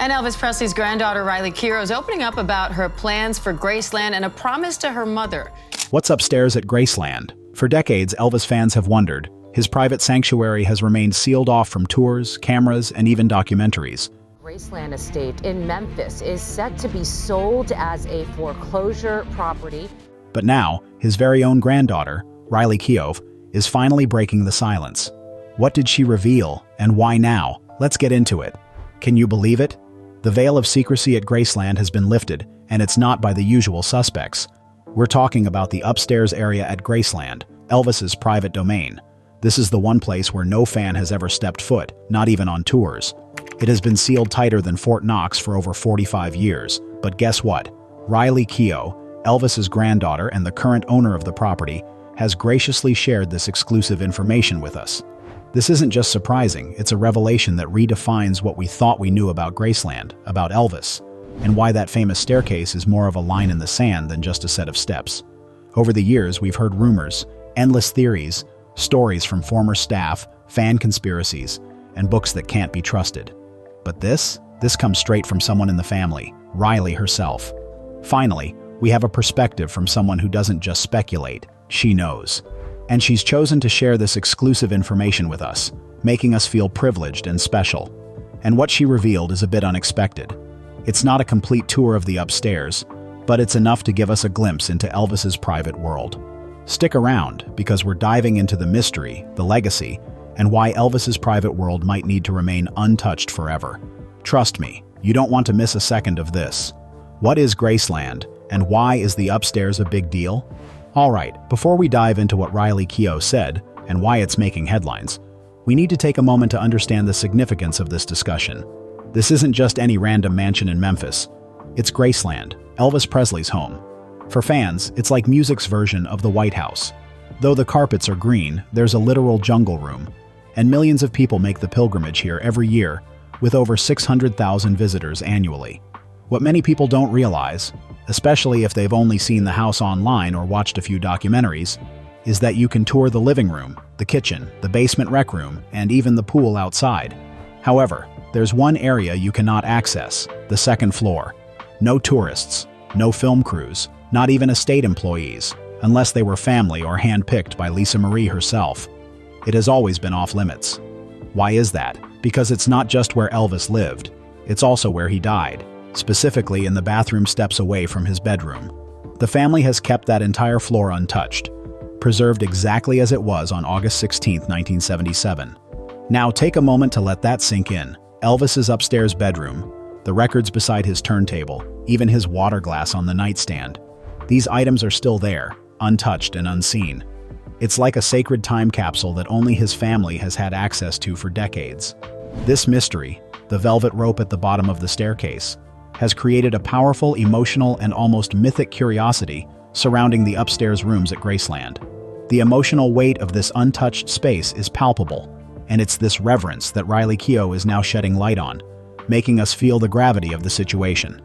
And Elvis Presley's granddaughter, Riley Keough, is opening up about her plans for Graceland and a promise to her mother. What's upstairs at Graceland? For decades, Elvis fans have wondered. His private sanctuary has remained sealed off from tours, cameras, and even documentaries. Graceland estate in Memphis is set to be sold as a foreclosure property. But now, his very own granddaughter, Riley Keough, is finally breaking the silence. What did she reveal, and why now? Let's get into it. Can you believe it? The veil of secrecy at Graceland has been lifted, and it's not by the usual suspects. We're talking about the upstairs area at Graceland, Elvis's private domain. This is the one place where no fan has ever stepped foot, not even on tours. It has been sealed tighter than Fort Knox for over 45 years. But guess what? Riley Keough, Elvis's granddaughter and the current owner of the property, has graciously shared this exclusive information with us. This isn't just surprising, it's a revelation that redefines what we thought we knew about Graceland, about Elvis, and why that famous staircase is more of a line in the sand than just a set of steps. Over the years, we've heard rumors, endless theories, stories from former staff, fan conspiracies, and books that can't be trusted. But this comes straight from someone in the family, Riley herself. Finally, we have a perspective from someone who doesn't just speculate, she knows. And she's chosen to share this exclusive information with us, making us feel privileged and special. And what she revealed is a bit unexpected. It's not a complete tour of the upstairs, but it's enough to give us a glimpse into Elvis's private world. Stick around, because we're diving into the mystery, the legacy, and why Elvis's private world might need to remain untouched forever. Trust me, you don't want to miss a second of this. What is Graceland, and why is the upstairs a big deal? Alright, before we dive into what Riley Keough said, and why it's making headlines, we need to take a moment to understand the significance of this discussion. This isn't just any random mansion in Memphis. It's Graceland, Elvis Presley's home. For fans, it's like music's version of the White House. Though the carpets are green, there's a literal jungle room, and millions of people make the pilgrimage here every year, with over 600,000 visitors annually. What many people don't realize, especially if they've only seen the house online or watched a few documentaries, is that you can tour the living room, the kitchen, the basement rec room, and even the pool outside. However, there's one area you cannot access, the second floor. No tourists, no film crews, not even estate employees, unless they were family or hand-picked by Lisa Marie herself. It has always been off-limits. Why is that? Because it's not just where Elvis lived, it's also where he died, specifically in the bathroom steps away from his bedroom. The family has kept that entire floor untouched, preserved exactly as it was on August 16, 1977. Now take a moment to let that sink in. Elvis's upstairs bedroom, the records beside his turntable, even his water glass on the nightstand. These items are still there, untouched and unseen. It's like a sacred time capsule that only his family has had access to for decades. This mystery, the velvet rope at the bottom of the staircase, has created a powerful, emotional, and almost mythic curiosity surrounding the upstairs rooms at Graceland. The emotional weight of this untouched space is palpable, and it's this reverence that Riley Keough is now shedding light on, making us feel the gravity of the situation.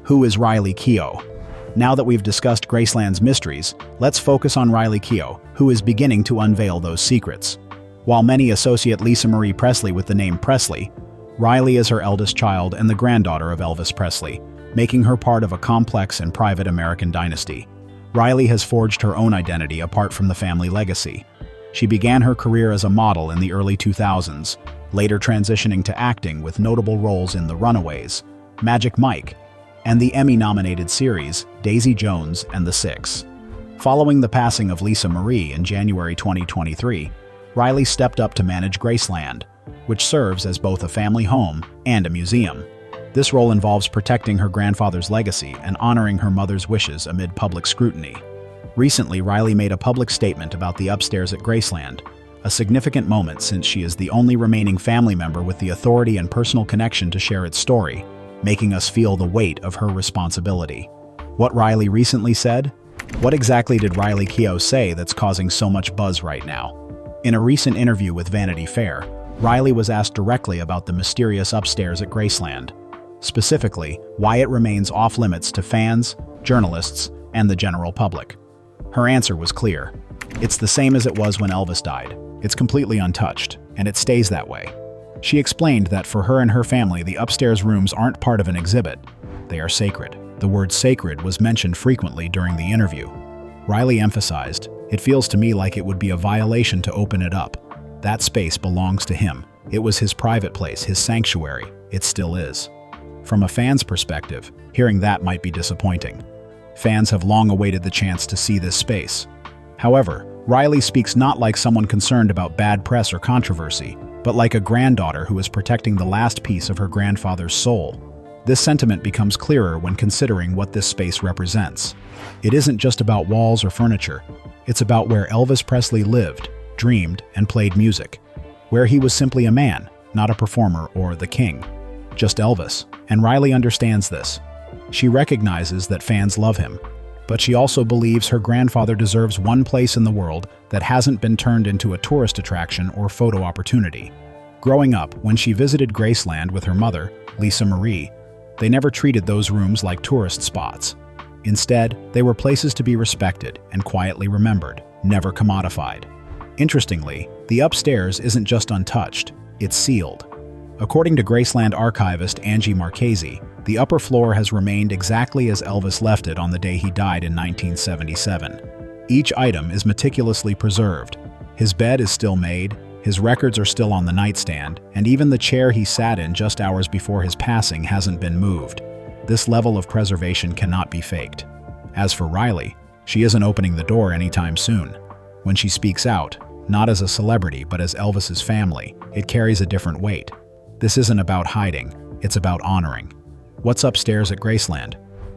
Who is Riley Keough? Now that we've discussed Graceland's mysteries, let's focus on Riley Keough, who is beginning to unveil those secrets. While many associate Lisa Marie Presley with the name Presley, Riley is her eldest child and the granddaughter of Elvis Presley, making her part of a complex and private American dynasty. Riley has forged her own identity apart from the family legacy. She began her career as a model in the early 2000s, later transitioning to acting with notable roles in The Runaways, Magic Mike, and the Emmy-nominated series Daisy Jones and the Six. Following the passing of Lisa Marie in January 2023, Riley stepped up to manage Graceland, which serves as both a family home and a museum. This role involves protecting her grandfather's legacy and honoring her mother's wishes amid public scrutiny. Recently, Riley made a public statement about the upstairs at Graceland, a significant moment since she is the only remaining family member with the authority and personal connection to share its story, making us feel the weight of her responsibility. What Riley recently said? What exactly did Riley Keough say that's causing so much buzz right now? In a recent interview with Vanity Fair, Riley was asked directly about the mysterious upstairs at Graceland, specifically why it remains off-limits to fans, journalists, and the general public. Her answer was clear. It's the same as it was when Elvis died. It's completely untouched, and it stays that way. She explained that for her and her family, the upstairs rooms aren't part of an exhibit. They are sacred. The word sacred was mentioned frequently during the interview. Riley emphasized, "It feels to me like it would be a violation to open it up. That space belongs to him. It was his private place, his sanctuary. It still is." From a fan's perspective, hearing that might be disappointing. Fans have long awaited the chance to see this space. However, Riley speaks not like someone concerned about bad press or controversy, but like a granddaughter who is protecting the last piece of her grandfather's soul. This sentiment becomes clearer when considering what this space represents. It isn't just about walls or furniture. It's about where Elvis Presley lived, dreamed, and played music. Where he was simply a man, not a performer or the king. Just Elvis. And Riley understands this. She recognizes that fans love him, but she also believes her grandfather deserves one place in the world that hasn't been turned into a tourist attraction or photo opportunity. Growing up, when she visited Graceland with her mother, Lisa Marie, they never treated those rooms like tourist spots. Instead, they were places to be respected and quietly remembered, never commodified. Interestingly, the upstairs isn't just untouched, it's sealed. According to Graceland archivist Angie Marchese, the upper floor has remained exactly as Elvis left it on the day he died in 1977. Each item is meticulously preserved. His bed is still made, his records are still on the nightstand, and even the chair he sat in just hours before his passing hasn't been moved. This level of preservation cannot be faked. As for Riley, she isn't opening the door anytime soon. When she speaks out, not as a celebrity but as Elvis's family, it carries a different weight. This isn't about hiding, it's about honoring. What's upstairs at Graceland?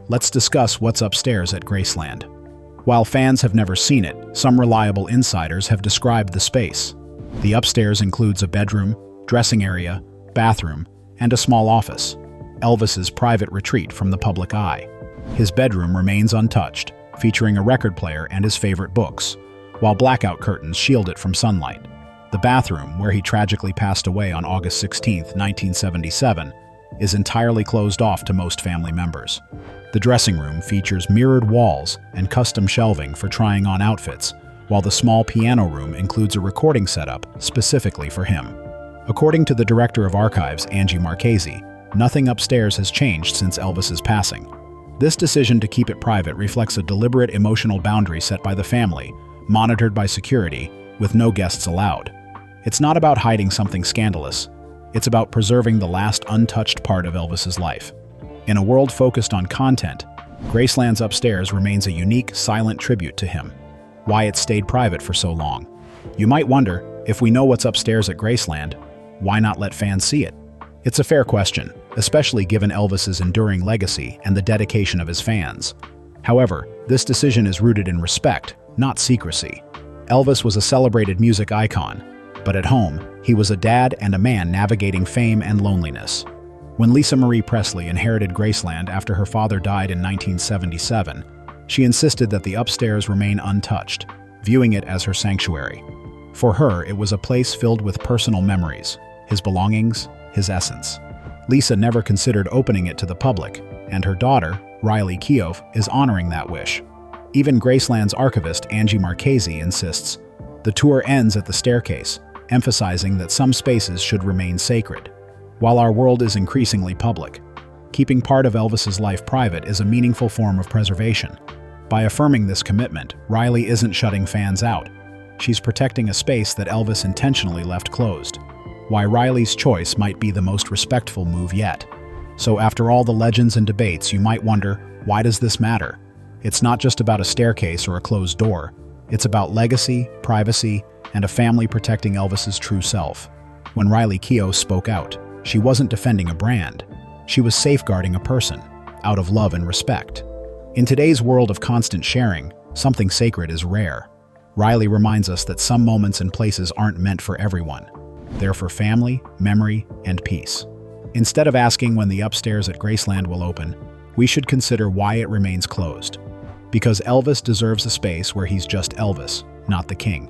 Let's discuss what's upstairs at Graceland. While fans have never seen it, some reliable insiders have described the space. The upstairs includes a bedroom, dressing area, bathroom, and a small office, Elvis's private retreat from the public eye. His bedroom remains untouched, featuring a record player and his favorite books, while blackout curtains shield it from sunlight. The bathroom, where he tragically passed away on August 16, 1977, is entirely closed off to most family members. The dressing room features mirrored walls and custom shelving for trying on outfits, while the small piano room includes a recording setup specifically for him. According to the director of archives, Angie Marchese, nothing upstairs has changed since Elvis's passing. This decision to keep it private reflects a deliberate emotional boundary set by the family, monitored by security, with no guests allowed. It's not about hiding something scandalous. It's about preserving the last untouched part of Elvis's life. In a world focused on content, Graceland's upstairs remains a unique, silent tribute to him. Why it stayed private for so long? You might wonder, if we know what's upstairs at Graceland, why not let fans see it? It's a fair question, especially given Elvis's enduring legacy and the dedication of his fans. However, this decision is rooted in respect, not secrecy. Elvis was a celebrated music icon, but at home, he was a dad and a man navigating fame and loneliness. When Lisa Marie Presley inherited Graceland after her father died in 1977, she insisted that the upstairs remain untouched, viewing it as her sanctuary. For her, it was a place filled with personal memories, his belongings, his essence. Lisa never considered opening it to the public, and her daughter, Riley Keough, is honoring that wish. Even Graceland's archivist Angie Marchese insists, the tour ends at the staircase, emphasizing that some spaces should remain sacred. While our world is increasingly public, keeping part of Elvis's life private is a meaningful form of preservation. By affirming this commitment, Riley isn't shutting fans out. She's protecting a space that Elvis intentionally left closed. Why Riley's choice might be the most respectful move yet. So after all the legends and debates, you might wonder, why does this matter? It's not just about a staircase or a closed door. It's about legacy, privacy, and a family protecting Elvis's true self. When Riley Keough spoke out, she wasn't defending a brand. She was safeguarding a person, out of love and respect. In today's world of constant sharing, something sacred is rare. Riley reminds us that some moments and places aren't meant for everyone. They're for family, memory, and peace. Instead of asking when the upstairs at Graceland will open, we should consider why it remains closed. Because Elvis deserves a space where he's just Elvis, not the king.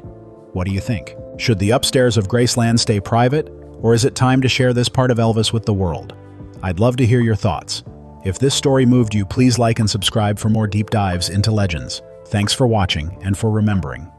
What do you think? Should the upstairs of Graceland stay private, or is it time to share this part of Elvis with the world? I'd love to hear your thoughts. If this story moved you, please like and subscribe for more deep dives into legends. Thanks for watching and for remembering.